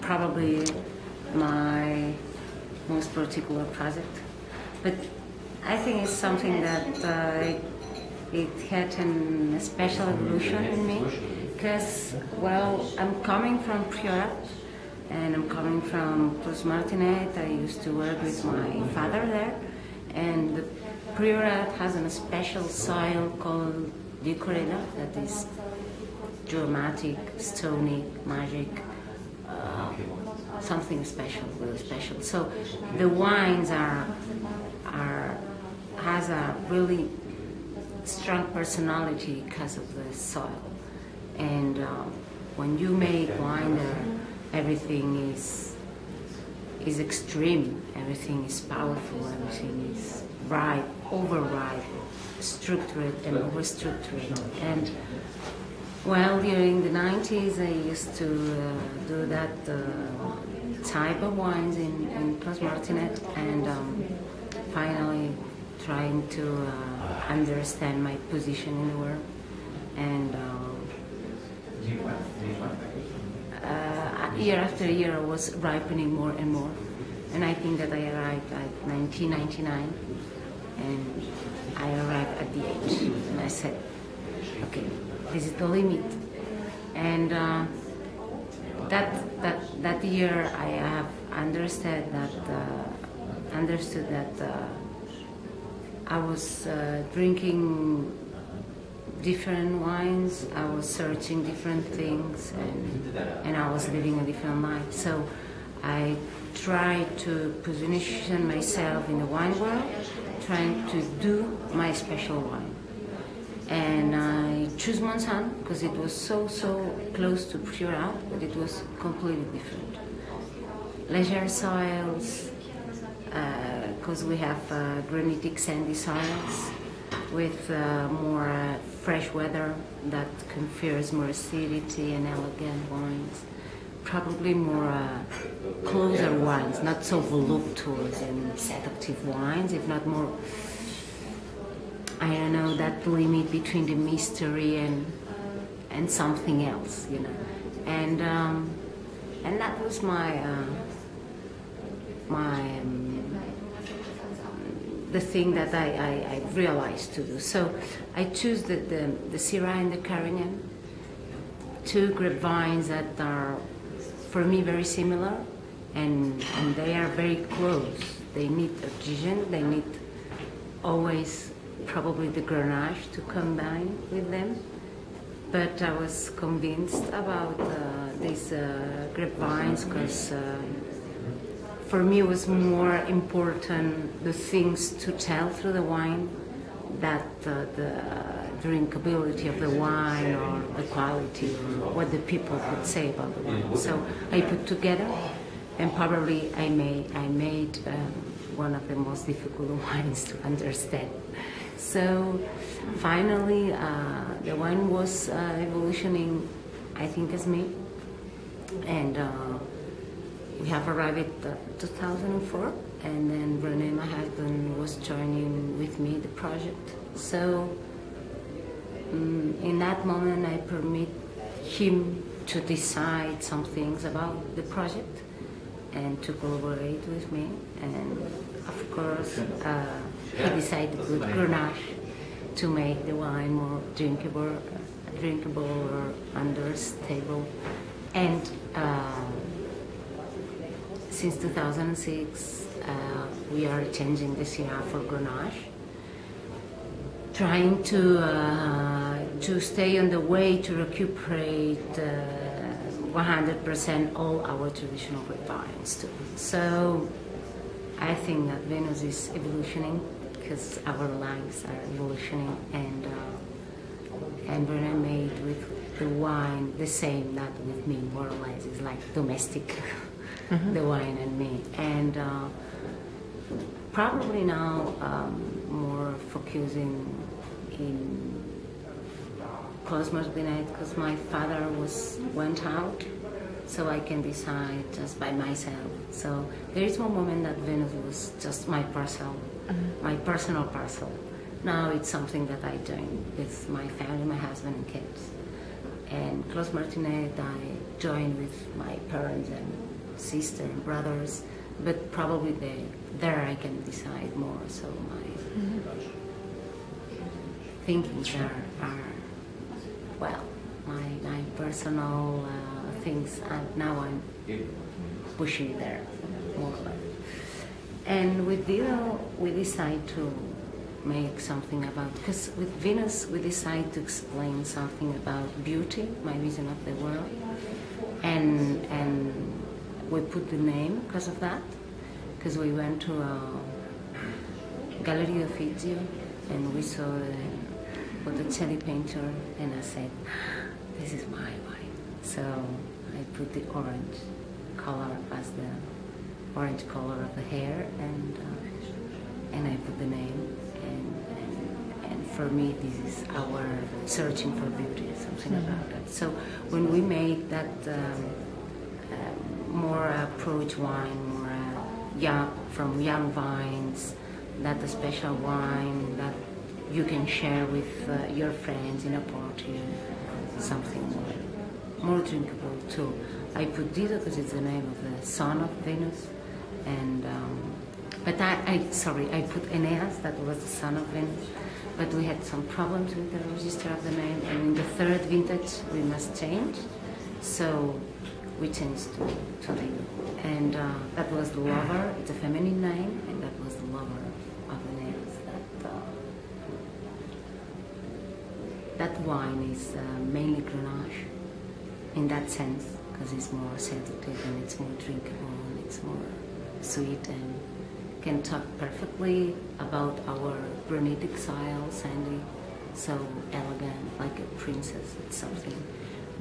probably my most particular project. But I think it's something that it had a special evolution in me, because, well, I'm coming from Priorat, and I'm coming from Martinet. I used to work with my father there, and the Priorat has a special soil called Dicoreda that is dramatic, stony, magic, something special, really special. So the wines has a really strong personality because of the soil, and when you make wine there, everything is extreme, everything is powerful, everything is ripe, overripe, structured and overstructured. And well, during the 90s I used to do that type of wines in Martinet, and finally trying to understand my position in the world. And year after year I was ripening more and more, and I think that I arrived at 1999, and I arrived at the age, and I said, okay, this is the limit. And that year I have understood that I was drinking different wines, I was searching different things, and I was living a different life. So I tried to position myself in the wine world, trying to do my special wine. And I chose Monsanto because it was so close to Priorat, but it was completely different. Leisure soils, because we have granitic sandy soils with more fresh weather that confers more acidity and elegant wines. Probably more closer wines, not so voluptuous and seductive wines, if not more, I don't know, that limit between the mystery and something else, you know. And that was the thing that I realized to do. So I choose the Syrah and the Carignan, two grapevines that are, for me, very similar, and they are very close. They need oxygen, they need always probably the Grenache to combine with them. But I was convinced about these grapevines because for me it was more important the things to tell through the wine that the drinkability of the wine or the quality or what the people could say about the wine. So I put together, and probably I made one of the most difficult wines to understand. So finally the wine was evolutioning, I think, as me, and we have arrived at 2004, and then René, my husband, was joining with me the project. So in that moment I permit him to decide some things about the project and to collaborate with me, and of course he decided with Grenache to make the wine more drinkable or understable. And since 2006 we are changing the Syrah for Grenache, trying to stay on the way to recuperate 100% all our traditional grapevines too. So I think that Venus is evolutioning because our lives are evolutioning, and René made with the wine the same, that with me more or less. It's like domestic, the wine and me. And probably now more focusing in Cosmos Binet because my father went out, so I can decide just by myself. So there is one moment that Venus was just my parcel, my personal parcel. Now it's something that I do with my family, my husband and kids. And Clos Martinet, I joined with my parents and sister and brothers, but probably there I can decide more. So my thinkings are well, my personal things. Now I'm pushing there more. And with Vino, we decide to make something about, because with Venus we decide to explain something about beauty, my vision of the world, and we put the name because of that, because we went to a Gallery of Uffizi and we saw the Botticelli painter, and I said, this is my wine. So I put the orange color as the orange color of the hair, and I put the name. And for me, this is our searching for beauty, something about that. So when we make that more approach wine, more from young vines, that the special wine that you can share with your friends in a party, something more drinkable too. I put Dido because it's the name of the son of Venus, and but I put Aeneas, that was the son of Venus, but we had some problems with the register of the name, and in the third vintage we must change, so we changed to Dido, and that was the lover. It's a feminine name, and that was the lover of Aeneas. That wine is mainly Grenache in that sense, because it's more sensitive and it's more drinkable and it's more sweet and can talk perfectly about our Brunetic style, Sandy, so elegant, like a princess, it's something.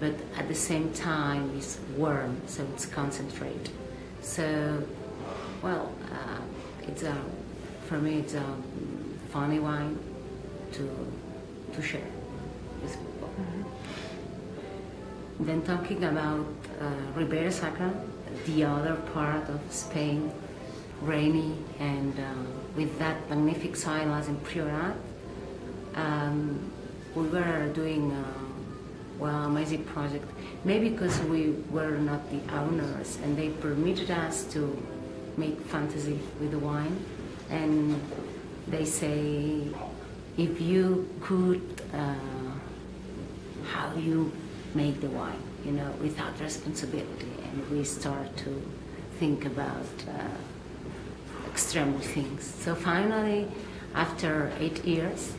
But at the same time, it's warm, so it's concentrate. So, well, for me, it's a funny wine to share with people. Then talking about Ribera Sacra, the other part of Spain, rainy and with that magnificent soil as in Priorat, we were doing amazing project. Maybe because we were not the owners and they permitted us to make fantasy with the wine, and they say if you could, how you make the wine, without responsibility, and we start to think about extreme things. So finally, after 8 years,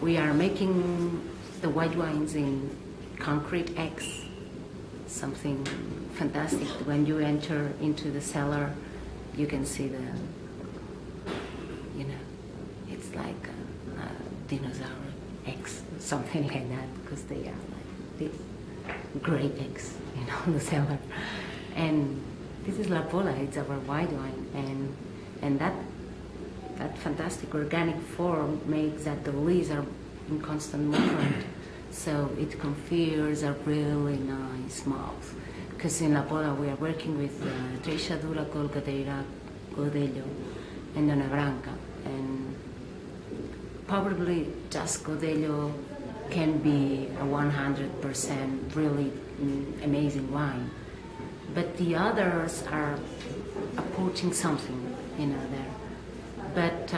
we are making the white wines in concrete eggs, something fantastic. When you enter into the cellar, you can see it's like dinosaur eggs, something like that, because they are like these great eggs, in the cellar. And this is La Pola, it's our white wine, and that fantastic organic form makes that the leaves are in constant movement, so it confers a really nice mouth. Because in La Pola we are working with Treixadura, Colgadeira, Godello, and Dona Branca, and probably just Godello can be a 100% really amazing wine, but the others are approaching something, there. But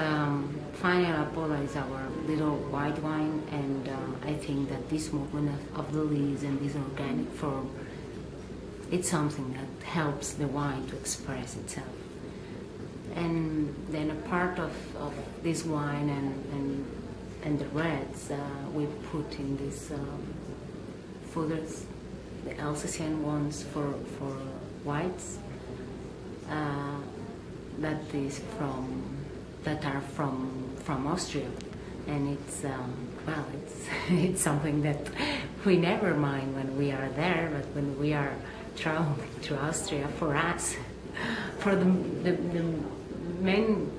finally, La Pola is our little white wine, and I think that this movement of the leaves and this organic form, it's something that helps the wine to express itself. And then a part of this wine and the reds, we put in these foeders, the Alsatian ones for whites, that are from Austria, and it's it's something that we never mind when we are there, but when we are traveling to Austria, for us, for the main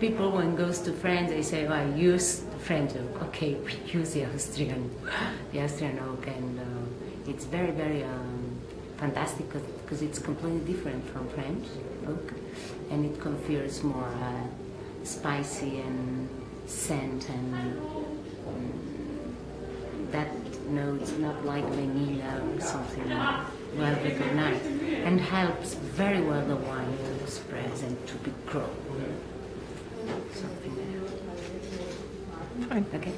people when goes to France, they say, well, use French oak. Okay, we use the Austrian oak, and it's very, very fantastic because it's completely different from French oak, and it confers more spicy and scent, and that notes, not like vanilla or something well recognized, and helps very well the wine to express and to be grown. Something there. Fine. Okay.